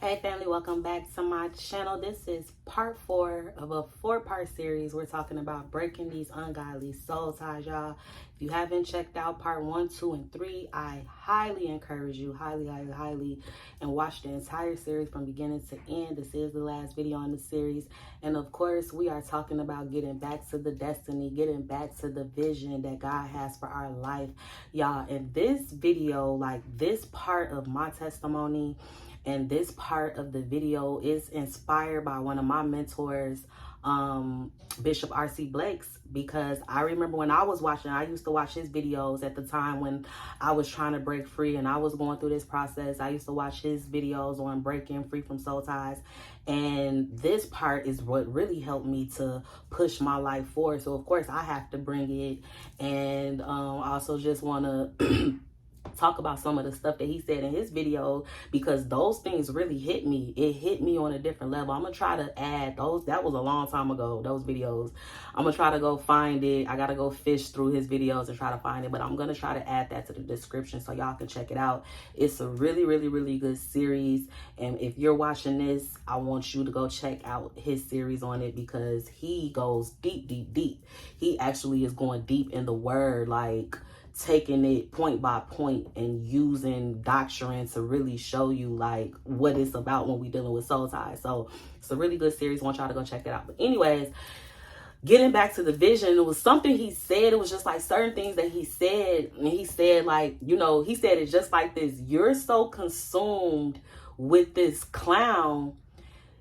Hey family, welcome back to my channel. This is part 4 of a 4-part series. We're talking about breaking these ungodly soul ties, y'all. If you haven't checked out part 1, 2, and 3, I highly encourage you, highly, and watch the entire series from beginning to end. This is the last video in the series. And of course, we are talking about getting back to the destiny, getting back to the vision that God has for our life. Y'all, in this video, like this part of my testimony, and this part of the video is inspired by one of my mentors, Bishop R.C. Blake's, because I remember when I was watching, I used to watch his videos at the time when I was trying to break free and I was going through this process. I used to watch his videos on breaking free from soul ties. And this part is what really helped me to push my life forward. So of course I have to bring it. And I also just want to talk about some of the stuff that he said in his video, because those things really hit me. It hit me on a different level. I'm gonna try to add those. That was a long time ago, those videos. I'm gonna try to go find it. I gotta go fish through his videos and try to find it, but I'm gonna try to add that to the description so y'all can check it out. It's a really good series, and if you're watching this, I want you to go check out his series on it, because he goes deep. He actually is going deep in the word, like taking it point by point and using doctrine to really show you like what it's about when we dealing with soul ties. So it's a really good series. I want y'all to go check it out. But anyways, getting back to the vision, it was something he said. It was just like certain things that he said. And he said, like, you know, he said it just like this: you're so consumed with this clown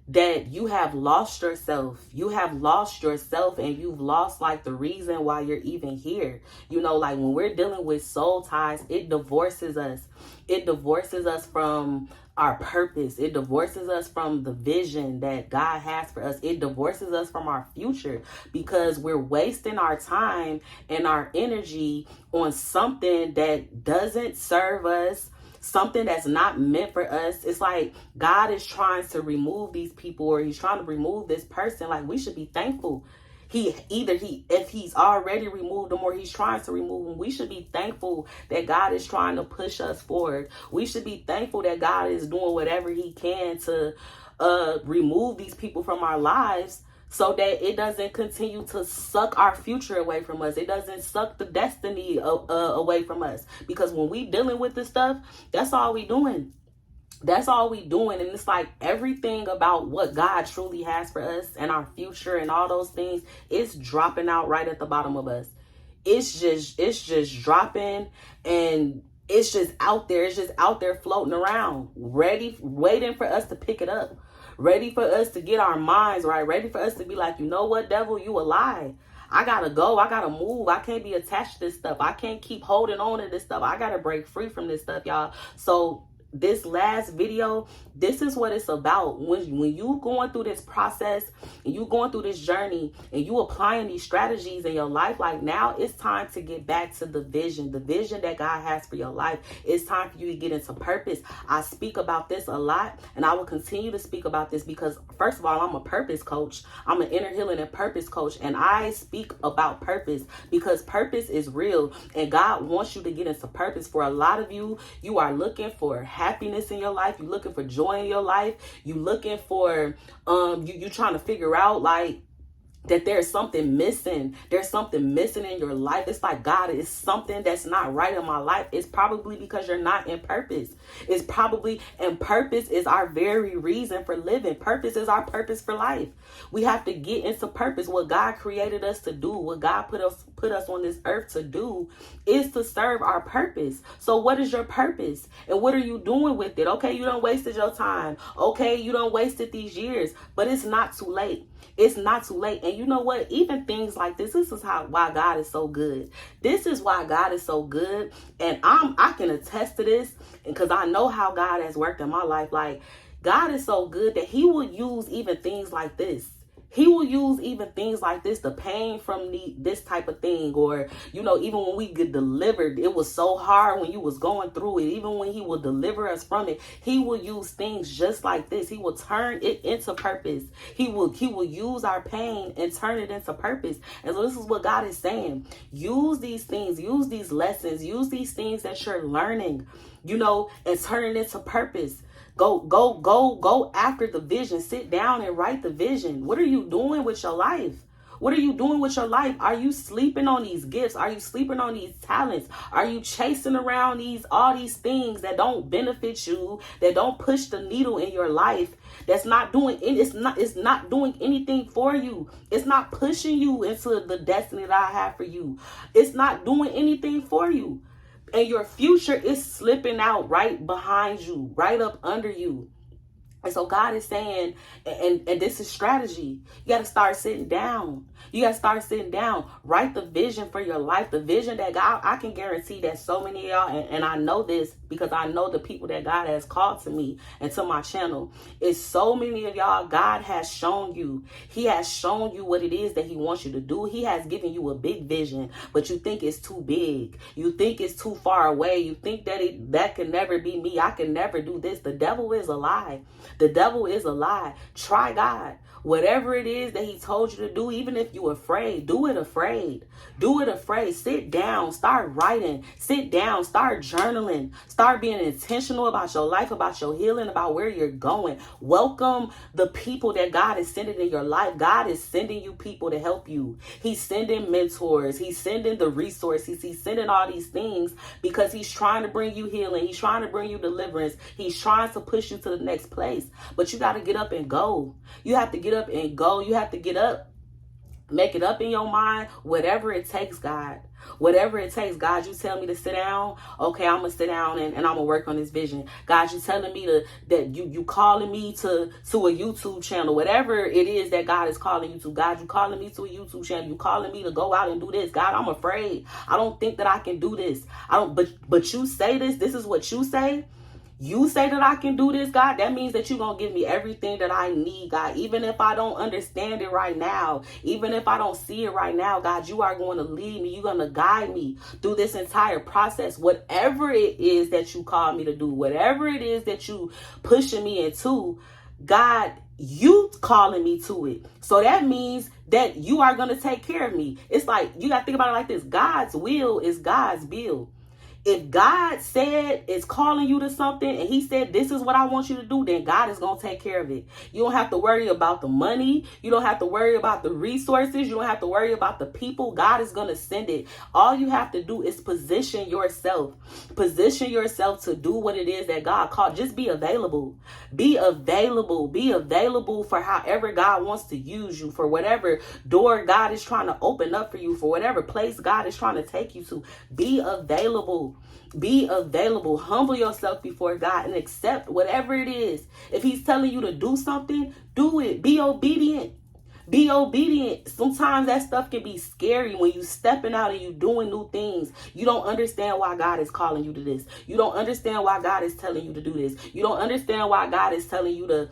that you have lost yourself. You have lost yourself, and you've lost like the reason why you're even here. You know, like when we're dealing with soul ties, it divorces us. It divorces us from our purpose. It divorces us from the vision that God has for us. It divorces us from our future, because we're wasting our time and our energy on something that doesn't serve us, something that's not meant for us. It's like God is trying to remove these people, or he's trying to remove this person. Like, we should be thankful. If he's already removed them or he's trying to remove them, we should be thankful that God is trying to push us forward. We should be thankful that God is doing whatever he can to remove these people from our lives, so that it doesn't continue to suck our future away from us. It doesn't suck the destiny away from us. Because when we dealing with this stuff, that's all we doing. That's all we doing. And it's like everything about what God truly has for us and our future and all those things, it's dropping out right at the bottom of us. It's just dropping, and it's just out there. It's just out there floating around, ready, waiting for us to pick it up. Ready for us to get our minds right. Ready for us to be like, you know what, devil, you a lie. I gotta go. I gotta move. I can't be attached to this stuff. I can't keep holding on to this stuff. I gotta break free from this stuff, y'all. So this last video, this is what it's about. When you going through this process and you going through this journey and you applying these strategies in your life, like now it's time to get back to the vision that God has for your life. It's time for you to get into purpose. I speak about this a lot, and I will continue to speak about this because, first of all, I'm a purpose coach. I'm an inner healing and purpose coach, and I speak about purpose because purpose is real, and God wants you to get into purpose. For a lot of you, you are looking for happiness in your life. You're looking for joy in your life. You're looking for you trying to figure out like that there's something missing. There's something missing in your life. It's like, God, is something that's not right in my life. It's probably because you're not in purpose. It's probably, and purpose is our very reason for living. Purpose is our purpose for life. We have to get into purpose. What God created us to do, what God put us on this earth to do, is to serve our purpose. So what is your purpose? And what are you doing with it? Okay, you done wasted your time. Okay, you done wasted these years, but it's not too late. It's not too late. And you know what? Even things like this is why God is so good. This is why God is so good. And I can attest to this because I know how God has worked in my life. Like, God is so good that he will use even things like this. He will use even things like this, the pain from this type of thing. Or, you know, even when we get delivered, it was so hard when you was going through it. Even when he will deliver us from it, he will use things just like this. He will turn it into purpose. He will use our pain and turn it into purpose. And so this is what God is saying. Use these things, use these lessons, use these things that you're learning, you know, and turn it into purpose. Go after the vision. Sit down and write the vision. What are you doing with your life? What are you doing with your life? Are you sleeping on these gifts? Are you sleeping on these talents? Are you chasing around all these things that don't benefit you, that don't push the needle in your life? That's not doing it's not doing anything for you. It's not pushing you into the destiny that I have for you. It's not doing anything for you. And your future is slipping out right behind you, right up under you. And so God is saying, and this is strategy. You got to start sitting down. You got to start sitting down. Write the vision for your life. The vision that God, I can guarantee that so many of y'all, and I know this because I know the people that God has called to me and to my channel, is so many of y'all, God has shown you. He has shown you what it is that he wants you to do. He has given you a big vision, but you think it's too big. You think it's too far away. You think that can never be me. I can never do this. The devil is a lie. The devil is a lie. Try God. Whatever it is that he told you to do, even if you're afraid, do it afraid. Do it afraid. Sit down. Start writing. Sit down. Start journaling. Start being intentional about your life, about your healing, about where you're going. Welcome the people that God is sending in your life. God is sending you people to help you. He's sending mentors. He's sending the resources. He's sending all these things because he's trying to bring you healing. He's trying to bring you deliverance. He's trying to push you to the next place. But you got to get up and go. You have to get up and go. You have to get up. Make it up in your mind. Whatever it takes, God. Whatever it takes. God, you tell me to sit down. Okay, I'm going to sit down and I'm going to work on this vision. God, you telling me that you calling me to a YouTube channel. Whatever it is that God is calling you to. God, you calling me to a YouTube channel. You calling me to go out and do this. God, I'm afraid. I don't think that I can do this. But you say this. This is what you say. You say that I can do this, God. That means that you're going to give me everything that I need, God. Even if I don't understand it right now, even if I don't see it right now, God, you are going to lead me. You're going to guide me through this entire process. Whatever it is that you call me to do, whatever it is that you pushing me into, God, you calling me to it. So that means that you are going to take care of me. It's like, you got to think about it like this. God's will is God's bill. If God said is calling you to something and he said, this is what I want you to do, then God is going to take care of it. You don't have to worry about the money. You don't have to worry about the resources. You don't have to worry about the people. God is going to send it. All you have to do is position yourself. Position yourself to do what it is that God called. Just be available. Be available. Be available for however God wants to use you, for whatever door God is trying to open up for you, for whatever place God is trying to take you to. Be available. Be available. Humble yourself before God and accept whatever it is. If he's telling you to do something, do it. Be obedient. Be obedient. Sometimes that stuff can be scary when you stepping out and you doing new things. You don't understand why God is calling you to this. You don't understand why God is telling you to do this. You don't understand why God is telling you to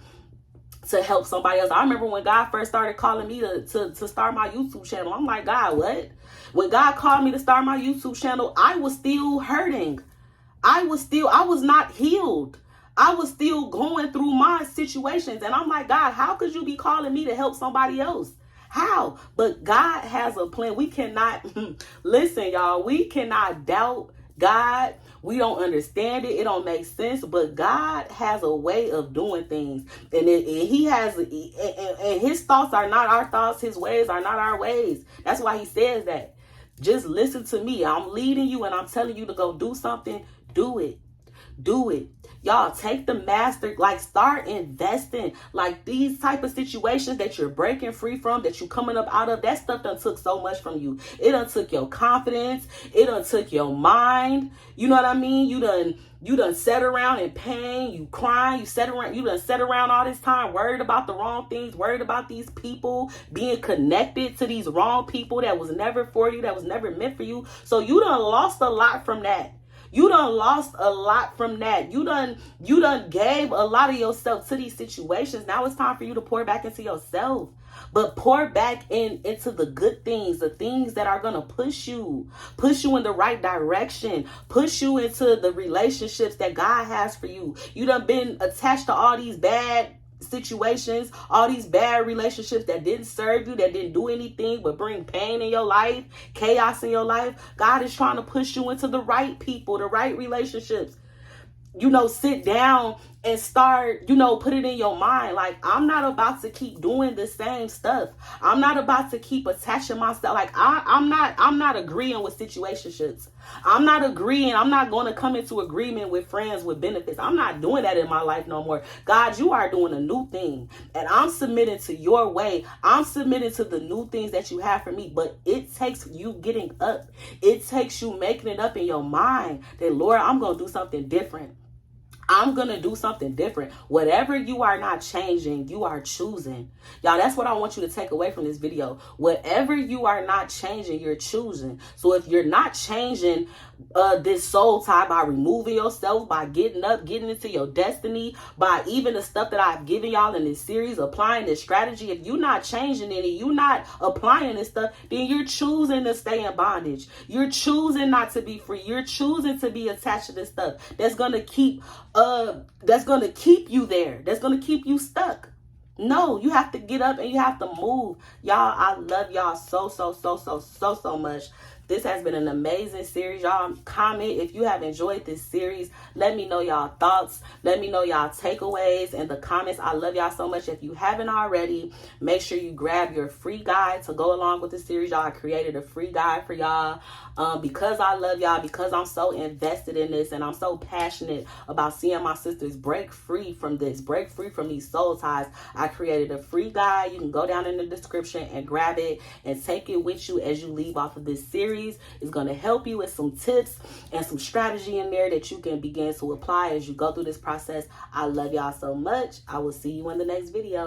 help somebody else. I remember when God first started calling me to start my YouTube channel. I'm like, God, what? When God called me to start my YouTube channel, I was still hurting. I was not healed. I was still going through my situations. And I'm like, God, how could you be calling me to help somebody else? How? But God has a plan. We cannot, listen, y'all, we cannot doubt God. We don't understand it. It don't make sense. But God has a way of doing things. And his thoughts are not our thoughts. His ways are not our ways. That's why he says that. Just listen to me. I'm leading you and I'm telling you to go do something. Do it. Do it. Y'all, take the master, like start investing. Like these type of situations that you're breaking free from, that you're coming up out of, that stuff done took so much from you. It done took your confidence. It done took your mind. You know what I mean? You done sat around in pain, you crying, you done sat around all this time worried about the wrong things, worried about these people, being connected to these wrong people that was never for you, that was never meant for you. So you done lost a lot from that. You done lost a lot from that. You done gave a lot of yourself to these situations. Now it's time for you to pour back into yourself. But pour back into the good things, the things that are going to push you in the right direction, push you into the relationships that God has for you. You done been attached to all these bad situations, all these bad relationships that didn't serve you, that didn't do anything but bring pain in your life, chaos in your life. God is trying to push you into the right people, the right relationships. You know, sit down and start, you know, put it in your mind. Like, I'm not about to keep doing the same stuff. I'm not about to keep attaching myself. Like, I'm not agreeing with situationships. I'm not agreeing. I'm not going to come into agreement with friends with benefits. I'm not doing that in my life no more. God, you are doing a new thing. And I'm submitting to your way. I'm submitting to the new things that you have for me. But it takes you getting up. It takes you making it up in your mind that, Lord, I'm going to do something different. I'm going to do something different. Whatever you are not changing, you are choosing. Y'all, that's what I want you to take away from this video. Whatever you are not changing, you're choosing. So if you're not changing this soul tie by removing yourself, by getting up, getting into your destiny, by even the stuff that I've given y'all in this series, applying this strategy, if you're not changing it and you're not applying this stuff, then you're choosing to stay in bondage. You're choosing not to be free. You're choosing to be attached to this stuff that's going to keep you there. That's going to keep you stuck. No, you have to get up and you have to move. Y'all, I love y'all so much. This has been an amazing series. Y'all comment if you have enjoyed this series. Let me know y'all thoughts. Let me know y'all takeaways in the comments. I love y'all so much. If you haven't already, make sure you grab your free guide to go along with the series. Y'all, I created a free guide for y'all because I love y'all, because I'm so invested in this and I'm so passionate about seeing my sisters break free from this, break free from these soul ties. I created a free guide. You can go down in the description and grab it and take it with you as you leave off of this series. It's going to help you with some tips and some strategy in there that you can begin to apply as you go through this process. I love y'all so much. I will see you in the next video.